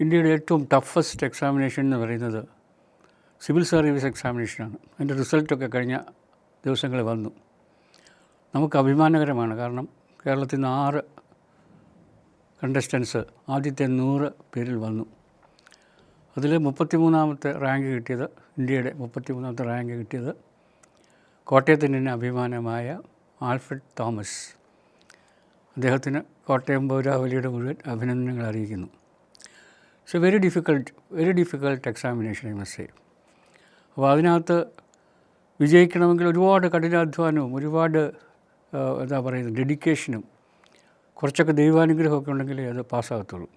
ഇന്ത്യയുടെ ഏറ്റവും toughest examination എന്ന് പറയുന്നത് സിവിൽ സർവീസ് എക്സാമിനേഷനാണ്. അതിൻ്റെ റിസൾട്ടൊക്കെ കഴിഞ്ഞ ദിവസങ്ങളിൽ വന്നു. നമുക്ക് അഭിമാനകരമാണ്. കാരണം കേരളത്തിൽ നിന്ന് 6 കണ്ടസ്റ്റൻസ് ആദ്യത്തെ 100 പേരിൽ വന്നു. അതിൽ 33ാമത്തെ റാങ്ക് കിട്ടിയത്, ഇന്ത്യയുടെ 33ാമത്തെ റാങ്ക് കിട്ടിയത് കോട്ടയത്തിൻ്റെ തന്നെ അഭിമാനമായ ആൽഫ്രഡ് തോമസ്. അദ്ദേഹത്തിന് കോട്ടയം പൗരാവലിയുടെ മുഴുവൻ അഭിനന്ദനങ്ങൾ അറിയിക്കുന്നു. It's very difficult examination, I must say. അപ്പോൾ അതിനകത്ത് വിജയിക്കണമെങ്കിൽ ഒരുപാട് കഠിനാധ്വാനവും ഒരുപാട് ഡെഡിക്കേഷനും കുറച്ചൊക്കെ ദൈവാനുഗ്രഹമൊക്കെ ഉണ്ടെങ്കിലേ അത് പാസ്സാകത്തുള്ളൂ.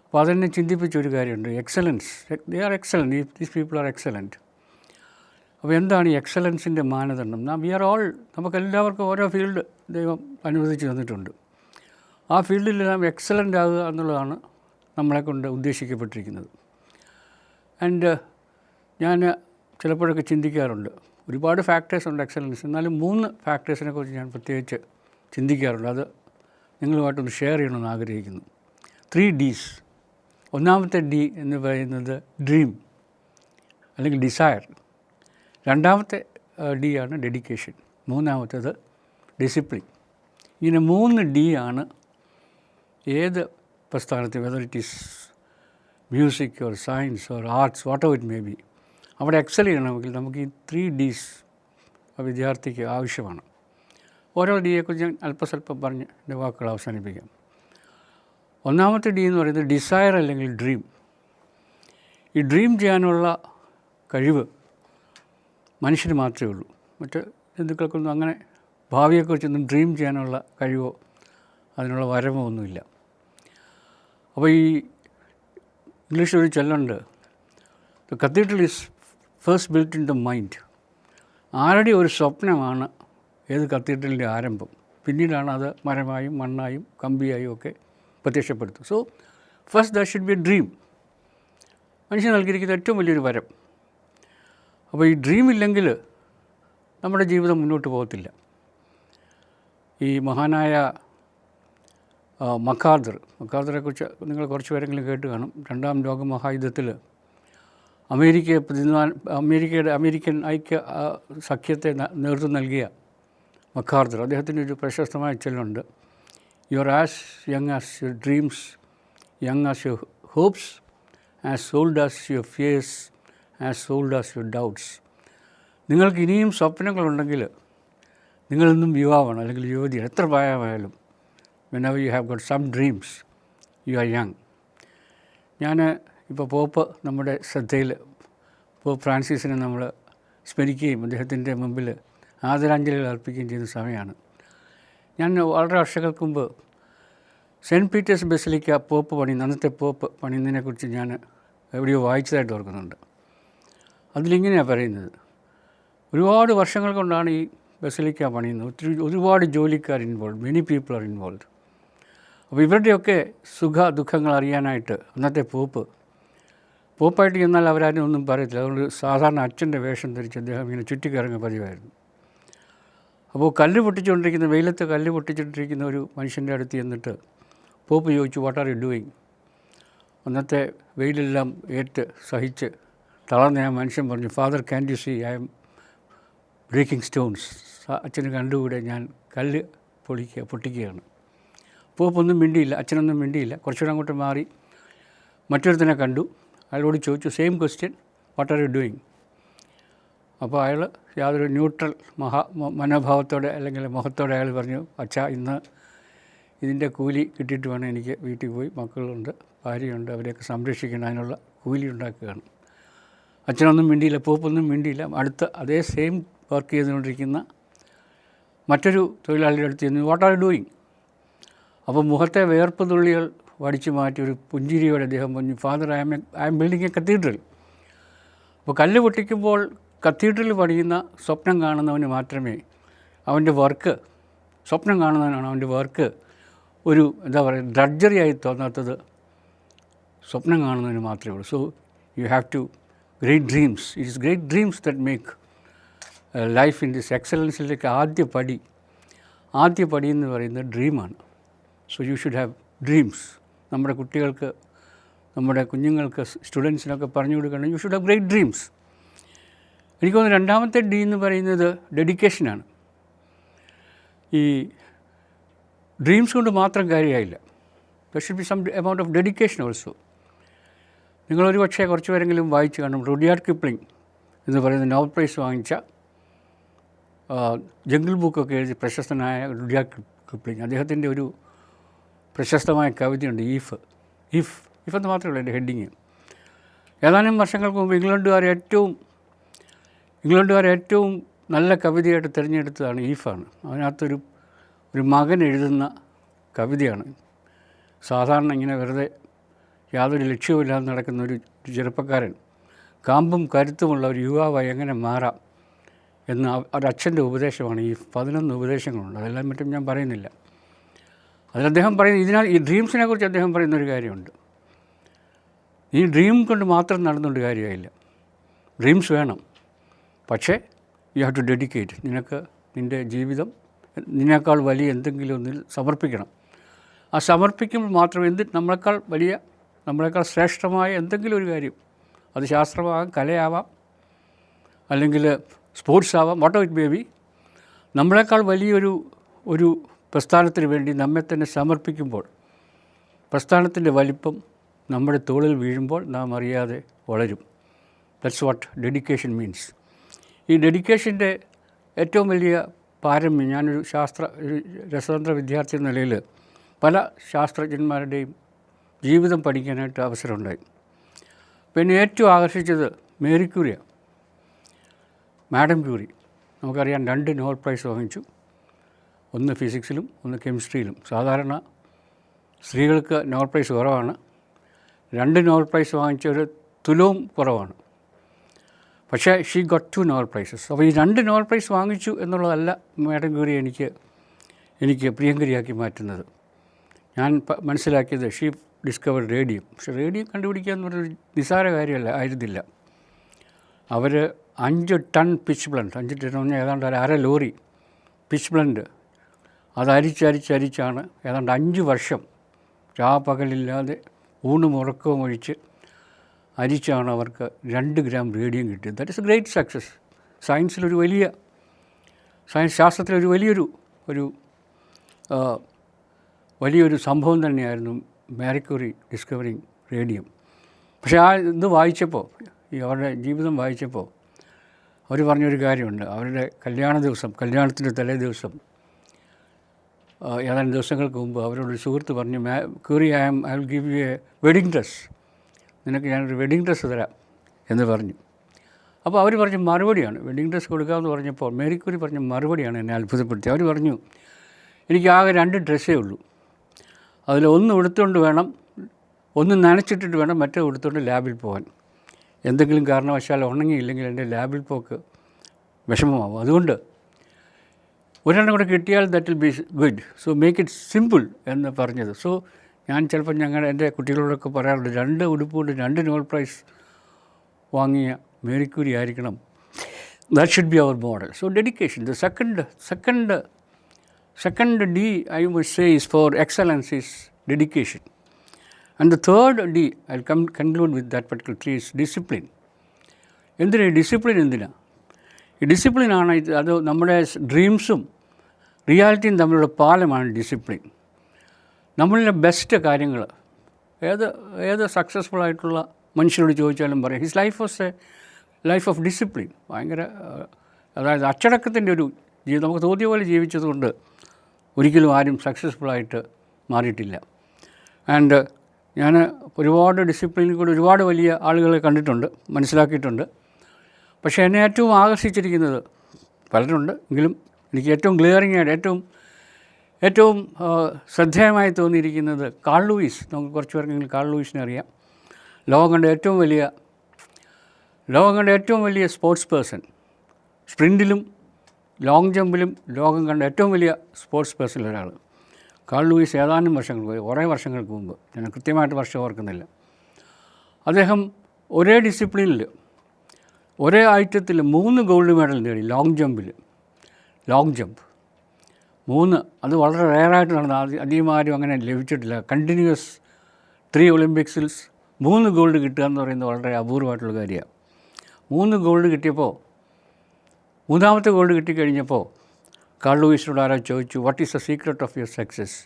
അപ്പോൾ അതെന്നെ ചിന്തിപ്പിച്ചൊരു കാര്യമുണ്ട്. Excellence, they are excellent, these people are excellent. അപ്പോൾ എന്താണ് ഈ എക്സലൻസിൻ്റെ മാനദണ്ഡം? നമുക്കെല്ലാവർക്കും ഓരോ ഫീൽഡ് ദൈവം അനുവദിച്ച് തന്നിട്ടുണ്ട്. ആ ഫീൽഡിലെല്ലാം എക്സലൻ്റ് ആകുക എന്നുള്ളതാണ് നമ്മളെക്കൊണ്ട് ഉദ്ദേശിക്കപ്പെട്ടിരിക്കുന്നത്. ആൻഡ് ഞാൻ ചിലപ്പോഴൊക്കെ ചിന്തിക്കാറുണ്ട്, ഒരുപാട് ഫാക്ടേഴ്സ് ഉണ്ട് എക്സലൻസ്, എന്നാലും 3 ഫാക്ടേഴ്സിനെ കുറിച്ച് ഞാൻ പ്രത്യേകിച്ച് ചിന്തിക്കാറുണ്ട്. അത് നിങ്ങളുമായിട്ടൊന്ന് ഷെയർ ചെയ്യണമെന്ന് ആഗ്രഹിക്കുന്നു. 3 Ds. ഒന്നാമത്തെ ഡി എന്ന് പറയുന്നത് ഡ്രീം അല്ലെങ്കിൽ ഡിസയർ. രണ്ടാമത്തെ ഡി ആണ് ഡെഡിക്കേഷൻ. മൂന്നാമത്തേത് ഡിസിപ്ലിൻ. ഇങ്ങനെ 3 D ആണ് ഏത് പ്രസ്ഥാനത്തിൽ, whether it is music or science or arts, what ever it may be, അവിടെ എക്സൽ ചെയ്യണമെങ്കിൽ നമുക്ക് ഈ 3 Ds വിദ്യാർത്ഥിക്ക് ആവശ്യമാണ്. ഓരോ ഡിയെക്കുറിച്ച് ഞാൻ അല്പസ്വല്പം പറഞ്ഞ് എൻ്റെ വാക്കുകൾ അവസാനിപ്പിക്കാം. ഒന്നാമത്തെ ഡി എന്ന് പറയുന്നത് ഡിസയർ അല്ലെങ്കിൽ ഡ്രീം. ഈ ഡ്രീം ചെയ്യാനുള്ള കഴിവ് മനുഷ്യന് മാത്രമേ ഉള്ളൂ. മറ്റ് ജന്തുക്കൾക്കൊന്നും അങ്ങനെ ഭാവിയെക്കുറിച്ചൊന്നും ഡ്രീം ചെയ്യാനുള്ള കഴിവോ അതിനുള്ള വരമോ ഒന്നുമില്ല. അപ്പോൾ ഈ ഇംഗ്ലീഷിൽ ഒരു ചൊല്ലുണ്ട്, the cathedral is first built in the mind. ആരുടെ ഒരു സ്വപ്നമാണ് ഏത് കത്തീഡ്രലിൻ്റെ ആരംഭം, പിന്നീടാണ് അത് മരമായും മണ്ണായും കമ്പിയായും ഒക്കെ പ്രത്യക്ഷപ്പെടുത്തും. So first that should be a dream. മനുഷ്യൻ നൽകിയിരിക്കുന്ന ഏറ്റവും വലിയൊരു വരം. അപ്പോൾ ഈ ഡ്രീം ഇല്ലെങ്കിൽ നമ്മുടെ ജീവിതം മുന്നോട്ട് പോകത്തില്ല. ഈ മഹാനായ മക്കാർദറെക്കുറിച്ച് നിങ്ങൾ കുറച്ച് പേരെങ്കിലും കേട്ട് കാണും. 2ാം ലോക മഹായുദ്ധത്തിൽ അമേരിക്കൻ ഐക്യ സഖ്യത്തെ നേതൃത്വം നൽകിയ മക്കാർദർ, അദ്ദേഹത്തിൻ്റെ ഒരു പ്രശസ്തമായ ചൊല്ലുണ്ട്, you are as young as your dreams, young as your hopes, as old as your fears, as old as your doubts. നിങ്ങൾക്ക് ഇനിയും സ്വപ്നങ്ങളുണ്ടെങ്കിൽ നിങ്ങളിന്നും യുവാവാണ് അല്ലെങ്കിൽ യുവതിയാണ്, എത്ര പ്രായമായാലും. whenever you have got some dreams, you are young. ഞാൻ ഇപ്പോൾ പോപ്പ് നമ്മുടെ ശ്രദ്ധയിൽ, pop ഫ്രാൻസിസിനെ നമ്മൾ സ്മരിക്കുകയും അദ്ദേഹത്തിൻ്റെ മുമ്പിൽ ആദരാഞ്ജലികൾ അർപ്പിക്കുകയും ചെയ്യുന്ന സമയമാണ്. ഞാൻ വളരെ വർഷങ്ങൾക്ക് മുമ്പ് സെൻറ്റ് പീറ്റേഴ്സ് ബസിലിക്ക അന്നത്തെ പോപ്പ് പണിയുന്നതിനെക്കുറിച്ച് ഞാൻ എവിടെയോ വായിച്ചതായിട്ട് ഓർക്കുന്നുണ്ട്. അതിലിങ്ങനെയാണ് പറയുന്നത്, ഒരുപാട് വർഷങ്ങൾ കൊണ്ടാണ് ഈ ബസിലിക്ക പണിയുന്നത്. ഒരുപാട് ജോലിക്കാർ involve, many people are involve. അപ്പോൾ ഇവരുടെയൊക്കെ ദുഃഖങ്ങൾ അറിയാനായിട്ട് അന്നത്തെ പോപ്പായിട്ട് ചെന്നാൽ അവരാരും ഒന്നും പറയത്തില്ല. അതുകൊണ്ട് സാധാരണ അച്ഛൻ്റെ വേഷം ധരിച്ച് അദ്ദേഹം ഇങ്ങനെ ചുറ്റിക്കറങ്ങുക പതിവായിരുന്നു. അപ്പോൾ വെയിലത്ത് കല്ല് പൊട്ടിച്ചിട്ടിരിക്കുന്ന ഒരു മനുഷ്യൻ്റെ അടുത്ത് ചെന്നിട്ട് പോപ്പ് ചോദിച്ചു, വാട്ട് ആർ യു ഡൂയിങ്? അന്നത്തെ വെയിലെല്ലാം സഹിച്ച് തളർന്ന ആ മനുഷ്യൻ പറഞ്ഞു, father can you see I am breaking stones. അച്ഛന് കണ്ടുകൂടെ, ഞാൻ കല്ല് പൊട്ടിക്കുകയാണ്. പോപ്പൊന്നും മിണ്ടിയില്ല, അച്ഛനൊന്നും മിണ്ടിയില്ല. കുറച്ചുകൂടെ അങ്ങോട്ട് മാറി മറ്റൊരുത്തനെ കണ്ടു. അയാളോട് ചോദിച്ചു, same question, what are you doing? അപ്പോൾ അയാൾ യാതൊരു ന്യൂട്രൽ മനോഭാവത്തോടെ അല്ലെങ്കിൽ മുഖത്തോടെ അയാൾ പറഞ്ഞു, അച്ഛാ, ഇന്ന് ഇതിൻ്റെ കൂലി കിട്ടിയിട്ട് വേണം എനിക്ക് വീട്ടിൽ പോയി, മക്കളുണ്ട്, ഭാര്യയുണ്ട്, അവരെയൊക്കെ സംരക്ഷിക്കണം, അതിനുള്ള കൂലി ഉണ്ടാക്കുകയാണ്. അച്ഛനൊന്നും മിണ്ടിയില്ല, പോപ്പൊന്നും മിണ്ടിയില്ല. അടുത്ത അതേ സെയിം വർക്ക് ചെയ്തുകൊണ്ടിരിക്കുന്ന മറ്റൊരു തൊഴിലാളിയുടെ അടുത്ത് ചെന്നു, വാട്ട് ആർ യു ഡൂയിങ്? അപ്പോൾ മുഖത്തെ വേർപ്പ് തുള്ളികൾ വടിച്ചു മാറ്റി ഒരു പുഞ്ചിരിയോടെ അദ്ദേഹം പറഞ്ഞു, father I M building A cathedral. അപ്പോൾ കല്ല് പൊട്ടിക്കുമ്പോൾ കത്തീഡ്രൽ പണിയുന്ന സ്വപ്നം കാണുന്നവന് മാത്രമേ അവൻ്റെ വർക്ക്, സ്വപ്നം കാണുന്നവനാണ് അവൻ്റെ വർക്ക് ഒരു ഡ്രഡ്ജറിയായി തോന്നാത്തത് സ്വപ്നം കാണുന്നതിന് മാത്രമേ ഉള്ളൂ. So you have to great dreams. It is great dreams that make life in this എക്സലൻസിലേക്ക് ആദ്യ പടി എന്ന് പറയുന്നത് ഡ്രീമാണ്. So you should have dreams. നമ്മുടെ കുട്ടികൾക്ക് നമ്മുടെ കുഞ്ഞുങ്ങൾക്ക് സ്റ്റുഡൻസിനൊക്കെ പറഞ്ഞു കൊടുക്കണം. You should have great dreams. എനിക്ക് തോന്നുന്നു രണ്ടാമത്തെ ഡി എന്ന് പറയുന്നത് ഡെഡിക്കേഷനാണ്. ഈ ഡ്രീംസ് കൊണ്ട് മാത്രം കാര്യമായില്ല. There should be some amount of dedication also. നിങ്ങളൊരു പക്ഷേ കുറച്ച് പേരെങ്കിലും വായിച്ച് കാണും. റുഡിയാർഡ് കിപ്ലിംഗ് എന്ന് പറയുന്ന നോബൽ പ്രൈസ് വാങ്ങിച്ച ജംഗിൾ ബുക്കൊക്കെ എഴുതി പ്രശസ്തനായ റുഡിയാർഡ് കിപ്ലിംഗ്, അദ്ദേഹത്തിൻ്റെ ഒരു പ്രശസ്തമായ കവിതയുണ്ട്, ഇഫ് എന്ന് മാത്രമേ ഉള്ളൂ എൻ്റെ ഹെഡിങ്. ഏതാനും വർഷങ്ങൾക്ക് മുമ്പ് ഇംഗ്ലണ്ടുകാർ ഏറ്റവും നല്ല കവിതയായിട്ട് തിരഞ്ഞെടുത്തതാണ് ഈഫാണ്. അതിനകത്തൊരു മകൻ എഴുതുന്ന കവിതയാണ്. സാധാരണ ഇങ്ങനെ വെറുതെ യാതൊരു ലക്ഷ്യവുമില്ലാതെ നടക്കുന്ന ഒരു ചെറുപ്പക്കാരൻ കാമ്പും കരുത്തുമുള്ള ഒരു യുവാവായി എങ്ങനെ മാറാം എന്ന ഒരച്ഛൻ്റെ ഉപദേശമാണ് ഈ 11 ഉപദേശങ്ങളുണ്ട്. അതെല്ലാം മറ്റും ഞാൻ പറയുന്നില്ല. അതിൽ അദ്ദേഹം പറയുന്നത് ഈ ഡ്രീംസിനെ കുറിച്ച് അദ്ദേഹം പറയുന്നൊരു കാര്യമുണ്ട്. ഈ ഡ്രീം കൊണ്ട് മാത്രം നടന്നുകൊണ്ട് കാര്യമായില്ല. ഡ്രീംസ് വേണം, പക്ഷേ യു ഹാവ് ടു ഡെഡിക്കേറ്റ്. നിൻ്റെ ജീവിതം നിന്നേക്കാൾ വലിയ എന്തെങ്കിലും ഒന്നിൽ സമർപ്പിക്കണം. ആ സമർപ്പിക്കുമ്പോൾ മാത്രമേ നമ്മളെക്കാൾ ശ്രേഷ്ഠമായ എന്തെങ്കിലും ഒരു കാര്യം, അത് ശാസ്ത്രമാകാം, കലയാവാം, അല്ലെങ്കിൽ സ്പോർട്സ് ആവാം, വാട്ട് ഇറ്റ് മേ ബി, നമ്മളെക്കാൾ വലിയൊരു പ്രസ്ഥാനത്തിന് വേണ്ടി നമ്മെ തന്നെ സമർപ്പിക്കുമ്പോൾ പ്രസ്ഥാനത്തിൻ്റെ വലിപ്പം നമ്മുടെ തോളിൽ വീഴുമ്പോൾ നാം അറിയാതെ വളരും. That's what dedication means. ഈ ഡെഡിക്കേഷൻ്റെ ഏറ്റവും വലിയ പാരമ്യം, ഞാനൊരു രസതന്ത്ര വിദ്യാർത്ഥി എന്ന നിലയിൽ പല ശാസ്ത്രജ്ഞന്മാരുടെയും ജീവിതം പഠിക്കാനായിട്ട് അവസരമുണ്ടായി. പിന്നെ ഏറ്റവും ആകർഷിച്ചത് മേരി ക്യൂറിയാണ്. മാഡം ക്യൂറി നമുക്കറിയാം 2 നോബൽ പ്രൈസ് വാങ്ങിച്ചു. ഒന്ന് ഫിസിക്സിലും ഒന്ന് കെമിസ്ട്രിയിലും. സാധാരണ സ്ത്രീകൾക്ക് നോബൽ പ്രൈസ് കുറവാണ്. 2 നോബൽ പ്രൈസ് വാങ്ങിച്ചവർ തുലവും കുറവാണ്. പക്ഷേ ഷീ ഗോട്ട് 2 നോബൽ പ്രൈസസ്. അപ്പോൾ ഈ 2 നോബൽ പ്രൈസ് വാങ്ങിച്ചു എന്നുള്ളതല്ല മാഡം ക്യൂറി എനിക്ക് പ്രിയങ്കരിയാക്കി മാറ്റുന്നത്. ഞാൻ മനസ്സിലാക്കിയത് ഷീ ഡിസ്കവർ റേഡിയം. പക്ഷേ റേഡിയം കണ്ടുപിടിക്കുക എന്ന് പറഞ്ഞൊരു നിസ്സാര ആയിരുന്നില്ല. അവർ 5 ടൺ പിച്ച് ബ്ലണ്ട്, 5 ടൺ പറഞ്ഞാൽ ഏതാണ്ട് അര ലോറി പിച്ച് ബ്ലണ്ട് അത് അരിച്ചാണ് ഏതാണ്ട് 5 വർഷം രാപകലില്ലാതെ ഊണും ഉറക്കവും ഒഴിച്ച് അരിച്ചാണ് അവർക്ക് 2 ഗ്രാം റേഡിയം കിട്ടിയത്. That is a great success. ശാസ്ത്രത്തിലൊരു വലിയൊരു സംഭവം തന്നെയായിരുന്നു മാരി ക്യൂറി ഡിസ്കവറിങ് റേഡിയം. പക്ഷേ ഇത് വായിച്ചപ്പോൾ, അവരുടെ ജീവിതം വായിച്ചപ്പോൾ അവർ പറഞ്ഞൊരു കാര്യമുണ്ട്. അവരുടെ കല്യാണത്തിൻ്റെ തലേ ദിവസം ഏതാനും ദിവസങ്ങൾക്ക് മുമ്പ് അവരോടൊരു സുഹൃത്ത് പറഞ്ഞു, Curie I will give you a wedding dress, നിനക്ക് ഞാനൊരു വെഡിങ് ഡ്രസ്സ് തരാം എന്ന് പറഞ്ഞു. അപ്പോൾ അവർ പറഞ്ഞ മറുപടിയാണ്, വെഡിങ് ഡ്രസ്സ് കൊടുക്കാമെന്ന് പറഞ്ഞപ്പോൾ മേരി ക്യൂറി പറഞ്ഞ മറുപടിയാണ് എന്നെ അത്ഭുതപ്പെടുത്തി. അവർ പറഞ്ഞു, എനിക്ക് ആകെ 2 ഡ്രസ്സേ ഉള്ളൂ, അതിലൊന്ന് ഉടുത്തുകൊണ്ട് വേണം, ഒന്ന് നനച്ചിട്ടിട്ട് വേണം മറ്റേ ഉടുത്തുകൊണ്ട് ലാബിൽ പോകാൻ. എന്തെങ്കിലും കാരണവശാൽ ഉണങ്ങിയില്ലെങ്കിൽ എൻ്റെ ലാബിൽ പോക്ക് വിഷമമാവും. അതുകൊണ്ട് ഒരെണ്ണം കൂടെ കിട്ടിയാൽ that will be good, so make it simple എന്ന് പറഞ്ഞത്. സോ ഞാൻ ചിലപ്പോൾ എൻ്റെ കുട്ടികളോടൊക്കെ പറയാറുണ്ട്, 2 ഉടുപ്പുകൊണ്ട് 2 നോബൽ പ്രൈസ് വാങ്ങിയ മേരി ക്യൂറി ആയിരിക്കണം. That should be our model. So dedication. The second D I must say is for excellence is dedication. And the third D, I'll conclude with that particular tree, is discipline. Discipline ഈ ഡിസിപ്ലിനാണ് അത് നമ്മുടെ ഡ്രീംസും റിയാലിറ്റിയും തമ്മിലുള്ള പാലമാണ് discipline. നമ്മളുടെ best കാര്യങ്ങൾ ഏത് successful ആയിട്ടുള്ള മനുഷ്യരോട് ചോദിച്ചാലും പറയും his life was A life of discipline. ഭയങ്കര അതായത് അച്ചടക്കത്തിൻ്റെ ഒരു ജീവിതം. നമുക്ക് തോന്നിയ പോലെ ജീവിച്ചതുകൊണ്ട് ഒരിക്കലും ആരും സക്സസ്ഫുള്ളായിട്ട് മാറിയിട്ടില്ല. ആൻഡ് ഞാൻ ഒരുപാട് ഡിസിപ്ലിനിൽ കൂടി ഒരുപാട് വലിയ ആളുകളെ കണ്ടിട്ടുണ്ട്, മനസ്സിലാക്കിയിട്ടുണ്ട്. പക്ഷേ എന്നെ ഏറ്റവും ആകർഷിച്ചിരിക്കുന്നത് പലരുണ്ട്, എങ്കിലും എനിക്ക് ഏറ്റവും ഗ്ലിയറിംഗ് ആയിട്ട് ഏറ്റവും ശ്രദ്ധേയമായി തോന്നിയിരിക്കുന്നത് കാൾ ലൂയിസ്. നമുക്ക് കുറച്ച് പേർക്കെങ്കിലും കാൾ ലൂയിസിനെ അറിയാം. ലോകം കണ്ട ഏറ്റവും വലിയ സ്പോർട്സ് പേഴ്സൺ. സ്പ്രിൻറ്റിലും ലോങ് ജമ്പിലും ലോകം കണ്ട ഏറ്റവും വലിയ സ്പോർട്സ് പേഴ്സണിൽ ഒരാൾ കാൾ ലൂയിസ്. ഏതാനും കുറേ വർഷങ്ങൾക്ക് മുമ്പ്, ഞാൻ കൃത്യമായിട്ട് വർഷം ഓർക്കുന്നില്ല, അദ്ദേഹം ഒരേ ഡിസിപ്ലിനിൽ ഒരേ ഐറ്റത്തിൽ 3 ഗോൾഡ് മെഡൽ നേടി. ലോങ് ജമ്പ് 3, അത് വളരെ റെയറായിട്ട് നടന്ന, അധികം ആരും അങ്ങനെ ലഭിച്ചിട്ടില്ല. കണ്ടിന്യൂസ് 3 ഒളിമ്പിക്സിൽ 3 ഗോൾഡ് കിട്ടുക എന്ന് പറയുന്നത് വളരെ അപൂർവമായിട്ടുള്ള കാര്യമാണ്. 3 ഗോൾഡ് കിട്ടിയപ്പോൾ, മൂന്നാമത്തെ ഗോൾഡ് കിട്ടിക്കഴിഞ്ഞപ്പോൾ കാൾ ലൂയിസിനോട് ആരോ ചോദിച്ചു, what is the secret of your success?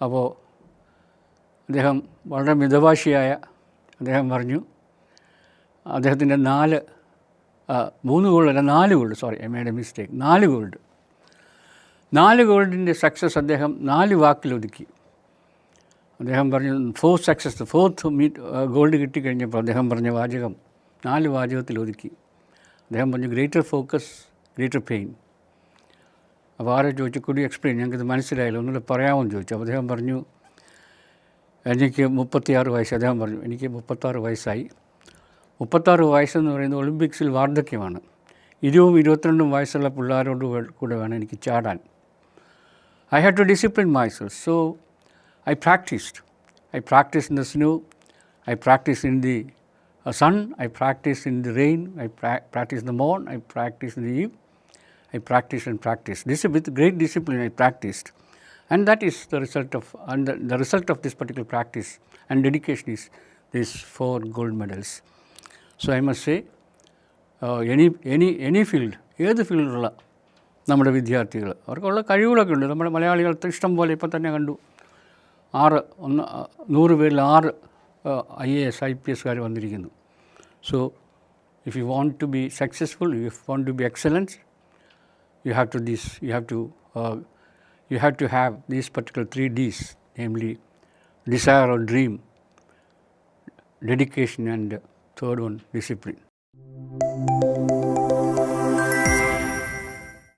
അപ്പോൾ അദ്ദേഹം വളരെ മിതഭാഷിയായ അദ്ദേഹം പറഞ്ഞു, അദ്ദേഹത്തിൻ്റെ 3 ഗോൾഡ് അല്ല 4 gold, sorry I made a mistake, 4 ഗോൾഡിൻ്റെ സക്സസ് അദ്ദേഹം 4 വാക്കിലൊതുക്കി. അദ്ദേഹം പറഞ്ഞു 4 സക്സസ്, 4th ഗോൾഡ് കിട്ടിക്കഴിഞ്ഞപ്പോൾ അദ്ദേഹം പറഞ്ഞ വാചകം 4 വാചകത്തിലൊതുക്കി. അദ്ദേഹം പറഞ്ഞു ഗ്രേറ്റർ ഫോക്കസ്, ഗ്രേറ്റർ പെയിൻ. അപ്പോൾ ആരോ ചോദിച്ചു, കുഡ് യു എക്സ്പ്ലെയിൻ, ഞങ്ങൾക്കിത് മനസ്സിലായില്ല, ഒന്നുകൂടെ പറയാമെന്ന് ചോദിച്ചു. അപ്പോൾ അദ്ദേഹം പറഞ്ഞു, എനിക്ക് 36 വയസ്സ്. അദ്ദേഹം പറഞ്ഞു എനിക്ക് 36 വയസ്സായി. 36 വയസ്സെന്ന് പറയുന്നത് ഒളിമ്പിക്സിൽ വാർദ്ധക്യമാണ്. 20-22 വയസ്സുള്ള പിള്ളേരോട് കൂടെ വേണം എനിക്ക് ചാടാൻ. I had to discipline myself. So I practiced. I practiced in the snow. I practiced in the sun. I practiced in the rain. I practiced in the morn. I practiced in the eve. I practiced and practiced. With great discipline I practiced. And that is the result of, the result of this particular practice and dedication is these 4 gold medals. So I must say, any field, ഏത് ഫീൽഡിലുള്ള നമ്മുടെ വിദ്യാർത്ഥികൾ, അവർക്കുള്ള കഴിവുകളൊക്കെ ഉണ്ട്. നമ്മുടെ മലയാളികൾ ഇഷ്ടം പോലെ ഇപ്പോൾ തന്നെ കണ്ടു, 100 പേരിൽ 6 IAS IPS വന്നിരിക്കുന്നു. So if you want to be successful, if you want to be excellence, you have to have these particular 3 Ds, namely desire or dream, dedication, and third one, discipline.